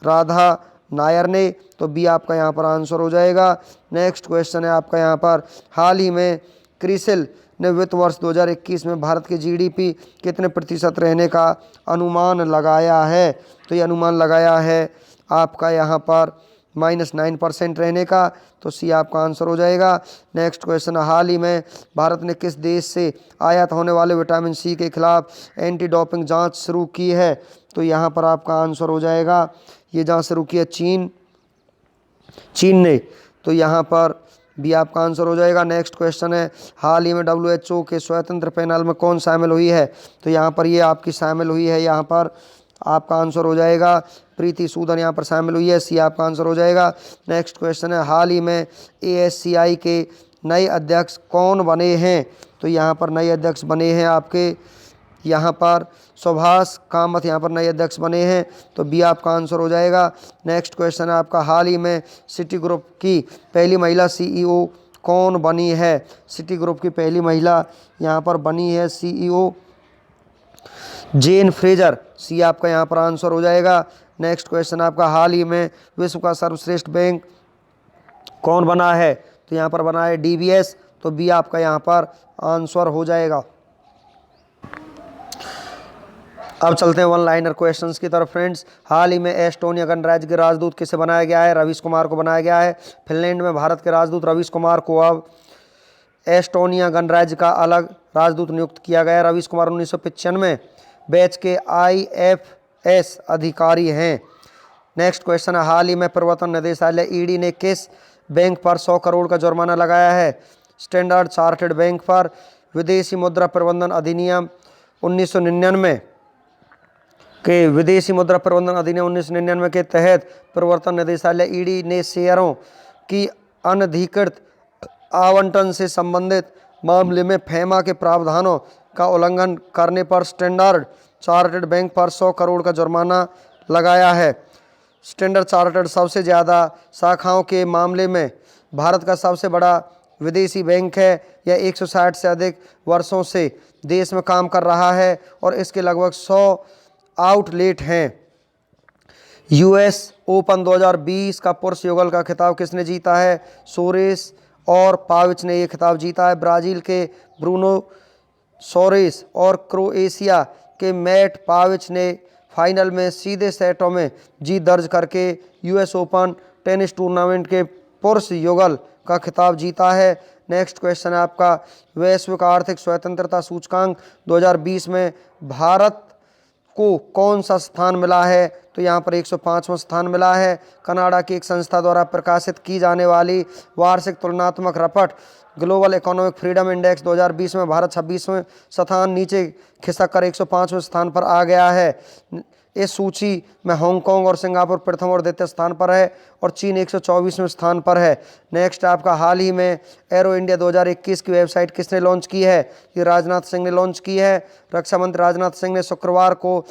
राधा नायर ने। तो बी आपका यहाँ पर आंसर हो जाएगा। नेक्स्ट क्वेश्चन है आपका यहाँ पर, हाल ही में क्रिसिल ने वित्त वर्ष 2021 में भारत के जीडीपी कितने प्रतिशत रहने का अनुमान लगाया है? तो ये अनुमान लगाया है आपका यहाँ पर -9% रहने का। तो सी आपका आंसर हो जाएगा। नेक्स्ट क्वेश्चन, हाल ही में भारत ने किस देश से आयात होने वाले विटामिन सी के खिलाफ एंटी डोपिंग जांच शुरू की है? तो यहाँ पर आपका आंसर हो जाएगा, ये जांच शुरू की है चीन ने। तो यहाँ पर भी आपका आंसर हो जाएगा। नेक्स्ट क्वेश्चन है, हाल ही में WHO के स्वतंत्र पैनल में कौन शामिल हुई है? तो यहाँ पर ये आपकी शामिल हुई है, यहाँ पर आपका आंसर हो जाएगा प्रीति सूदन यहाँ पर शामिल हुई है। सी आपका आंसर हो जाएगा। नेक्स्ट क्वेश्चन है, हाल ही में ASCI के नए अध्यक्ष कौन बने हैं? तो यहाँ पर नए अध्यक्ष बने हैं आपके यहाँ पर सुभाष कामत यहाँ पर नए अध्यक्ष बने हैं। तो बी आपका आंसर हो जाएगा। नेक्स्ट क्वेश्चन है आपका, हाल ही में सिटी ग्रुप की पहली महिला CEO कौन बनी है? सिटी ग्रुप की पहली महिला यहाँ पर बनी है CEO जेन फ्रेजर। सी आपका यहाँ पर आंसर हो जाएगा। नेक्स्ट क्वेश्चन आपका, हाल ही में विश्व का सर्वश्रेष्ठ बैंक कौन बना है? तो यहाँ पर बना है DBS। तो बी आपका यहाँ पर आंसर हो जाएगा। अब चलते हैं वन लाइनर क्वेश्चंस की तरफ फ्रेंड्स। हाल ही में एस्टोनिया गणराज्य के राजदूत किसे बनाया गया है? रवीश कुमार को बनाया गया है। फिनलैंड में भारत के राजदूत रवीश कुमार को अब एस्टोनिया गणराज्य का अलग राजदूत नियुक्त किया गया। रवीश कुमार 1995 बैच के IFS अधिकारी हैं। नेक्स्ट क्वेश्चन है, हाल ही में प्रवर्तन निदेशालय ED ने किस बैंक पर 100 करोड़ का जुर्माना लगाया है? स्टैंडर्ड चार्टर्ड बैंक पर। विदेशी मुद्रा प्रबंधन अधिनियम 1999 के विदेशी मुद्रा प्रबंधन अधिनियम 1999 के तहत प्रवर्तन निदेशालय ED ने शेयरों की अनधिकृत आवंटन से संबंधित मामले में फेमा के प्रावधानों का उल्लंघन करने पर स्टैंडर्ड चार्टर्ड बैंक पर 100 करोड़ का जुर्माना लगाया है। स्टैंडर्ड चार्टर्ड सबसे ज़्यादा शाखाओं के मामले में भारत का सबसे बड़ा विदेशी बैंक है। यह 160 से अधिक वर्षों से देश में काम कर रहा है और इसके लगभग 100 आउटलेट हैं। यूएस ओपन 2020 का पुरुष युगल का खिताब किसने जीता है? सोरेस और पाविच ने यह खिताब जीता है। ब्राज़ील के ब्रूनो सोरेस और क्रोएशिया के मैट पाविच ने फाइनल में सीधे सेटों में जीत दर्ज करके यूएस ओपन टेनिस टूर्नामेंट के पुरुष युगल का खिताब जीता है। नेक्स्ट क्वेश्चन है आपका, वैश्विक आर्थिक स्वतंत्रता सूचकांक 2020 में भारत को कौन सा स्थान मिला है? तो यहाँ पर 105वां स्थान मिला है। कनाडा की एक संस्था द्वारा प्रकाशित की जाने वाली वार्षिक तुलनात्मक report global economic freedom index 2020 में भारत 26वें स्थान नीचे खिसक कर 105वें स्थान पर आ गया है। इस सूची में हांगकांग और सिंगापुर प्रथम और द्वितीय स्थान पर है और चीन 124वें स्थान पर है। नेक्स्ट आपका, हाल ही में एरो इंडिया 2021 की वेबसाइट किसने लॉन्च की है? ये राजनाथ सिंह ने लॉन्च की है। रक्षा मंत्री राजनाथ सिंह ने शुक्रवार को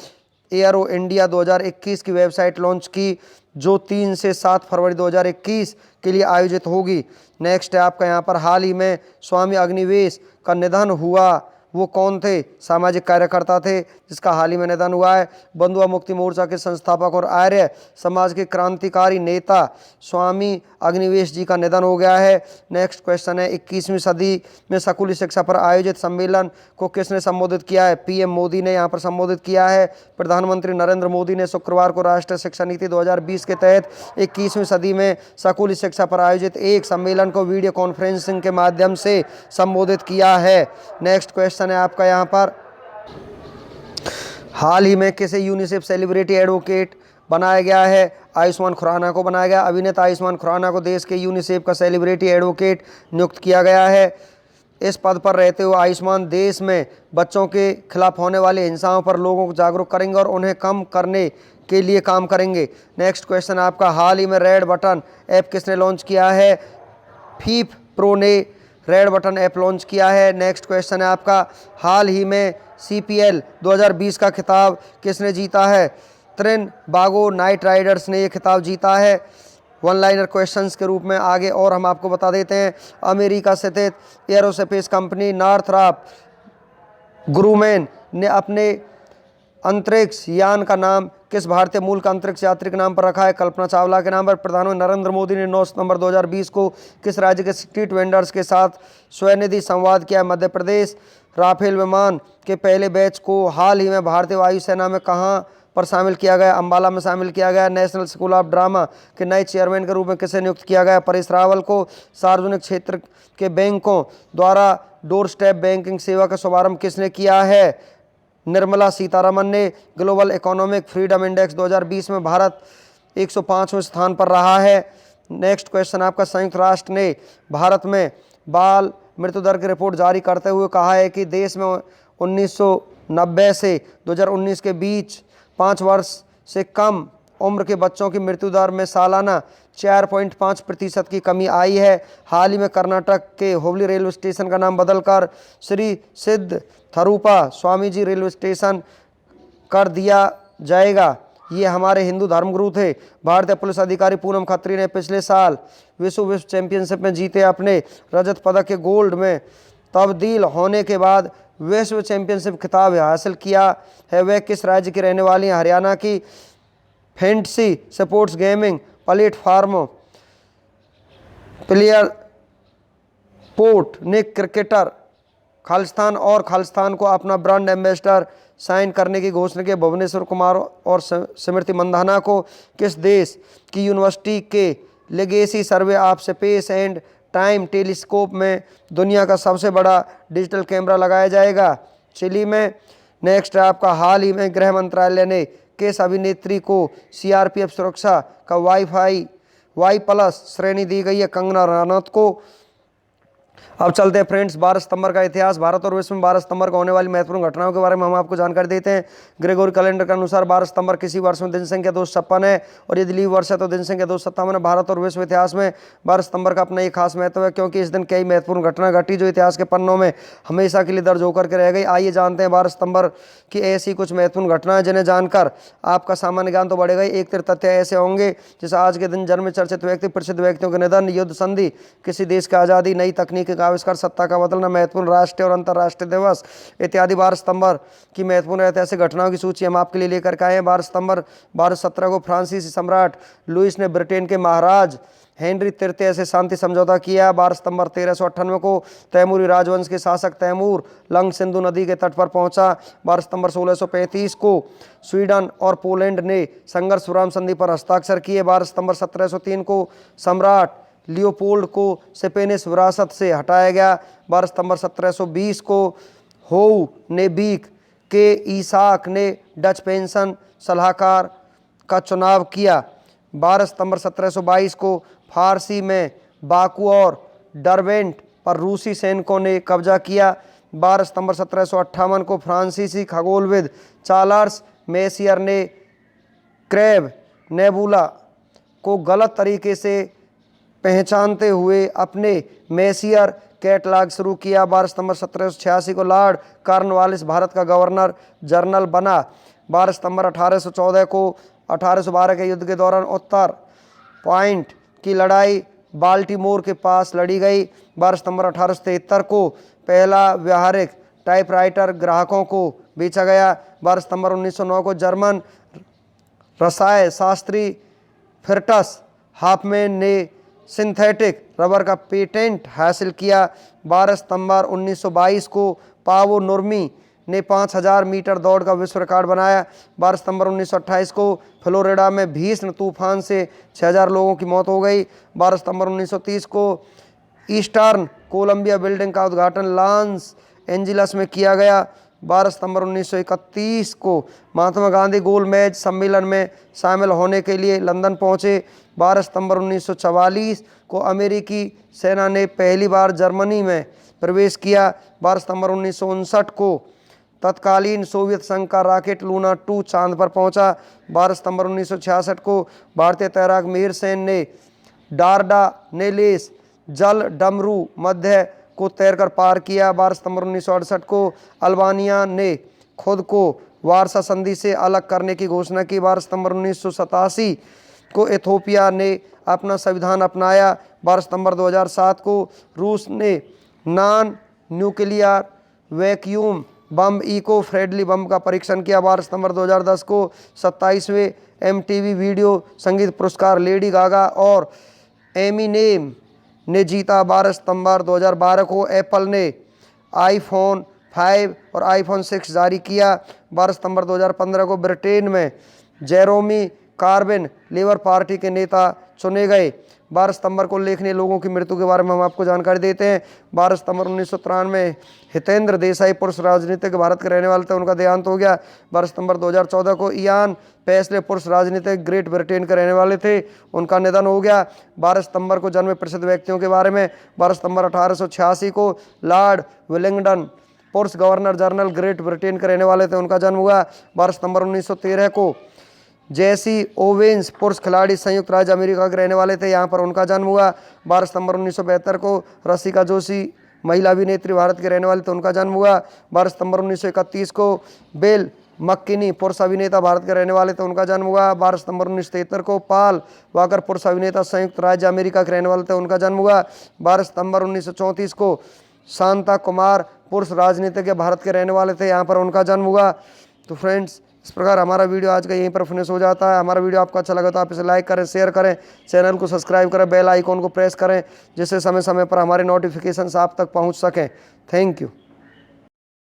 एरो इंडिया 2021 की वेबसाइट लॉन्च की, जो 3 से 7 फरवरी 2021 के लिए आयोजित होगी। नेक्स्ट है आपका यहाँ पर, हाल ही में स्वामी अग्निवेश का निधन हुआ, वो कौन थे? सामाजिक कार्यकर्ता थे जिसका हाल ही में निधन हुआ है। बंधुआ मुक्ति मोर्चा के संस्थापक और आर्य समाज के क्रांतिकारी नेता स्वामी अग्निवेश जी का निधन हो गया है। नेक्स्ट क्वेश्चन है, 21वीं सदी में स्कूली शिक्षा पर आयोजित सम्मेलन को किसने संबोधित किया है? पीएम मोदी ने यहाँ पर संबोधित किया है। प्रधानमंत्री नरेंद्र मोदी ने शुक्रवार को राष्ट्रीय शिक्षा नीति 2020 के तहत 21वीं सदी में स्कूली शिक्षा पर आयोजित एक सम्मेलन को वीडियो कॉन्फ्रेंसिंग के माध्यम से संबोधित किया है। नेक्स्ट क्वेश्चन है आपका यहाँ पर, हाल ही में किसे यूनिसेफ सेलिब्रिटी एडवोकेट बनाया गया है? आयुष्मान खुराना को बनाया गया। अभिनेता आयुष्मान खुराना को देश के यूनिसेफ का सेलिब्रिटी एडवोकेट नियुक्त किया गया है। इस पद पर रहते हुए आयुष्मान देश में बच्चों के खिलाफ होने वाली हिंसाओं पर लोगों को जागरूक करेंगे और उन्हें कम करने के लिए काम करेंगे। नेक्स्ट क्वेश्चन आपका, हाल ही में रेड बटन ऐप किसने लॉन्च किया है? फीफ प्रो ने रेड बटन ऐप लॉन्च किया है। नेक्स्ट क्वेश्चन है आपका, हाल ही में CPL 2020 का खिताब किसने जीता है? त्रिनबागो नाइट राइडर्स ने यह खिताब जीता है। वन लाइनर क्वेश्चंस के रूप में आगे और हम आपको बता देते हैं, अमेरिका स्थित एरोस्पेस कंपनी नॉर्थरॉप ग्रूमैन ने अपने अंतरिक्ष यान का नाम किस भारतीय मूल का अंतरिक्ष यात्री के नाम पर रखा है? कल्पना चावला के नाम पर। प्रधानमंत्री नरेंद्र मोदी ने 9 सितंबर 2020 को किस राज्य के स्ट्रीट वेंडर्स के साथ स्वनिधि संवाद किया? मध्य प्रदेश। राफेल विमान के पहले बैच को हाल ही में भारतीय वायुसेना में कहां पर शामिल किया गया? अंबाला में शामिल किया गया। नेशनल स्कूल ऑफ ड्रामा के नए चेयरमैन के रूप में किसे नियुक्त किया गया? परेश रावल को। सार्वजनिक क्षेत्र के बैंकों द्वारा डोर स्टेप बैंकिंग सेवा का शुभारंभ किसने किया है? निर्मला सीतारमन ने। ग्लोबल इकोनॉमिक फ्रीडम इंडेक्स 2020 में भारत 105वें स्थान पर रहा है। नेक्स्ट क्वेश्चन आपका, संयुक्त राष्ट्र ने भारत में बाल मृत्यु दर की रिपोर्ट जारी करते हुए कहा है कि देश में 1990 से 2019 के बीच 5 वर्ष से कम उम्र के बच्चों की मृत्यु दर में सालाना 4.5% की कमी आई है। हाल ही में कर्नाटक के हुबली रेलवे स्टेशन का नाम बदलकर श्री सिद्ध थरूपा स्वामी जी रेलवे स्टेशन कर दिया जाएगा। ये हमारे हिंदू धर्मगुरु थे। भारतीय पुलिस अधिकारी पूनम खत्री ने पिछले साल विश्व चैंपियनशिप में जीते अपने रजत पदक के गोल्ड में तब्दील होने के बाद विश्व चैंपियनशिप खिताब हासिल किया है। वह किस राज्य की रहने वाली हैं? हरियाणा की। Fantasy sports gaming platform player port ने क्रिकेटर खालिस्तान को अपना ब्रांड एम्बेसडर साइन करने की घोषणा की। भुवनेश्वर कुमार और स्मृति मंधाना को किस देश की यूनिवर्सिटी के legacy survey of space and time telescope में दुनिया का सबसे बड़ा डिजिटल कैमरा लगाया जाएगा? चिली में। नेक्स्ट आपका, हाल ही में गृह मंत्रालय ने किस अभिनेत्री को CRPF सुरक्षा का वाई+ श्रेणी दी गई है? कंगना रनौत को। अब चलते हैं फ्रेंड्स 12 सितंबर का इतिहास। भारत और विश्व में 12 सितंबर को होने वाली महत्वपूर्ण घटनाओं के बारे में हम आपको जानकारी देते हैं। ग्रेगोरी कैलेंडर के अनुसार 12 सितंबर किसी वर्ष में दिन संख्या 256 है और यदि लीप वर्ष है तो दिन संख्या 257 है। भारत और विश्व इतिहास में 12 सितंबर का अपना एक खास महत्व है, क्योंकि इस दिन कई महत्वपूर्ण घटना घटी जो इतिहास के पन्नों में हमेशा के लिए दर्ज होकर के रह गई। आइए जानते हैं 12 सितंबर की ऐसी कुछ महत्वपूर्ण घटनाएं जिन्हें जानकर आपका सामान्य ज्ञान तो बढ़ेगा ही, एक तथ्य ऐसे होंगे जैसे आज के दिन जन्म में चर्चित व्यक्ति, प्रसिद्ध व्यक्तियों के निधन, युद्ध संधि, किसी देश की आज़ादी, नई तकनीक का आविष्कार, सत्ता का बदलना, महत्वपूर्ण राष्ट्रीय और अंतर्राष्ट्रीय दिवस इत्यादि। 12 सितंबर की महत्वपूर्ण ऐतिहासिक घटनाओं की सूची हम आपके लिए लेकर के आए हैं। 12 सितंबर 1217 को फ्रांसीसी सम्राट लुईस ने ब्रिटेन के महाराज हेनरी तृतीय से शांति समझौता किया। 12 सितंबर 1398 को तैमूरी राजवंश के शासक तैमूर लंग सिंधु नदी के तट पर पहुंचा। 12 सितंबर 1635 को स्वीडन और पोलैंड ने संघर्ष विराम संधि पर हस्ताक्षर किए। 12 सितंबर 1703 को सम्राट लियोपोल्ड को स्पेनिश विरासत से हटाया गया। 12 सितंबर 1720 को होऊ ने बीक के ईसाक ने डच पेंशन सलाहकार का चुनाव किया। 12 सितंबर 1722 को फारसी में बाकू और डरबेंट पर रूसी सैनिकों ने कब्जा किया। 12 सितंबर 1758 को फ्रांसीसी खगोलविद चार्ल्स मेसियर ने क्रैब नेबुला को गलत तरीके से पहचानते हुए अपने मेसियर कैटलॉग शुरू किया। 12 सितंबर 1786 को लॉर्ड कॉर्नवालिस भारत का गवर्नर जनरल बना। 12 सितंबर 1814 को 1812 के युद्ध के दौरान उत्तर पॉइंट की लड़ाई बाल्टीमोर के पास लड़ी गई। 12 सितंबर 1873 को पहला व्यावहारिक टाइपराइटर ग्राहकों को बेचा गया। 12 सितंबर 1909 को जर्मन रसायन शास्त्री फिर्टस हाफमैन ने सिंथेटिक रबर का पेटेंट हासिल किया। 12 सितंबर 1922 को पावो नुर्मी ने 5000 मीटर दौड़ का विश्व रिकॉर्ड बनाया। 12 सितंबर 1928 को फ्लोरिडा में भीषण तूफान से 6000 लोगों की मौत हो गई। 12 सितंबर 1930 को ईस्टर्न कोलंबिया बिल्डिंग का उद्घाटन लॉस एंजिल्स में किया गया। 12 सितंबर 1931 को महात्मा गांधी गोलमेज सम्मेलन में शामिल होने के लिए लंदन पहुंचे। 12 सितंबर 1944 को अमेरिकी सेना ने पहली बार जर्मनी में प्रवेश किया। 12 सितंबर 1959 को तत्कालीन सोवियत संघ का रॉकेट लूना 2 चांद पर पहुंचा। 12 सितंबर 1966 को भारतीय तैराक मिहिर सेन ने डार्डानेलेस जल डमरू मध्य को तैरकर पार किया। 12 सितंबर 1968 को अल्बानिया ने खुद को वारसा संधि से अलग करने की घोषणा की। 12 सितंबर 1987 को इथोपिया ने अपना संविधान अपनाया। 12 सितंबर 2007 को रूस ने non nuclear vacuum bomb eco friendly bomb का परीक्षण किया। 12 सितंबर 2010 को 27वें MTV वीडियो संगीत पुरस्कार लेडी गागा और एमिनेम ने जीता। 12 सितंबर 2012 को एप्पल ने iPhone 5 और iPhone 6 जारी किया। 12 सितंबर 2015 को ब्रिटेन में जेरोमी कार्बिन लेबर पार्टी के नेता चुने गए। 12 सितंबर को उल्लेखनीय लोगों की मृत्यु के बारे में हम आपको जानकारी देते हैं। 12 सितंबर 1993 में हितेंद्र देसाई पुरुष राजनीतिक भारत के रहने वाले थे, उनका देहांत हो गया। 12 सितंबर 2014 को इयान पेस्ले पुरुष राजनीतिक ग्रेट ब्रिटेन के रहने वाले थे, उनका निधन हो गया। 12 सितंबर को जन्मे प्रसिद्ध व्यक्तियों के बारे में 12 सितंबर 1886 को लॉर्ड विलिंगडन पुरुष गवर्नर जनरल ग्रेट ब्रिटेन के रहने वाले थे, उनका जन्म हुआ। 12 सितंबर 1913 को जैसी ओवेंस पुरुष खिलाड़ी संयुक्त राज्य अमेरिका के रहने वाले थे, यहाँ पर उनका जन्म हुआ। 12 सितंबर 1972 को रसिका जोशी महिला अभिनेत्री भारत के रहने वाले थे, उनका जन्म हुआ। 12 सितंबर 1931 को बेल मक्किनी पुरुष अभिनेता भारत के रहने वाले थे, उनका जन्म हुआ। 12 सितंबर 1973 को पाल वाकर पुरुष अभिनेता संयुक्त राज्य अमेरिका के रहने वाले थे, उनका जन्म हुआ। 12 सितंबर 1934 को शांता कुमार पुरुष राजनीतिज्ञ भारत के रहने वाले थे, यहाँ पर उनका जन्म हुआ। तो फ्रेंड्स, इस प्रकार हमारा वीडियो आज का यहीं पर फिनिश हो जाता है। हमारा वीडियो आपको अच्छा लगा तो आप इसे लाइक करें, शेयर करें, चैनल को सब्सक्राइब करें, बेल आइकॉन को प्रेस करें, जिससे समय समय पर हमारे नोटिफिकेशंस आप तक पहुंच सकें। Thank you.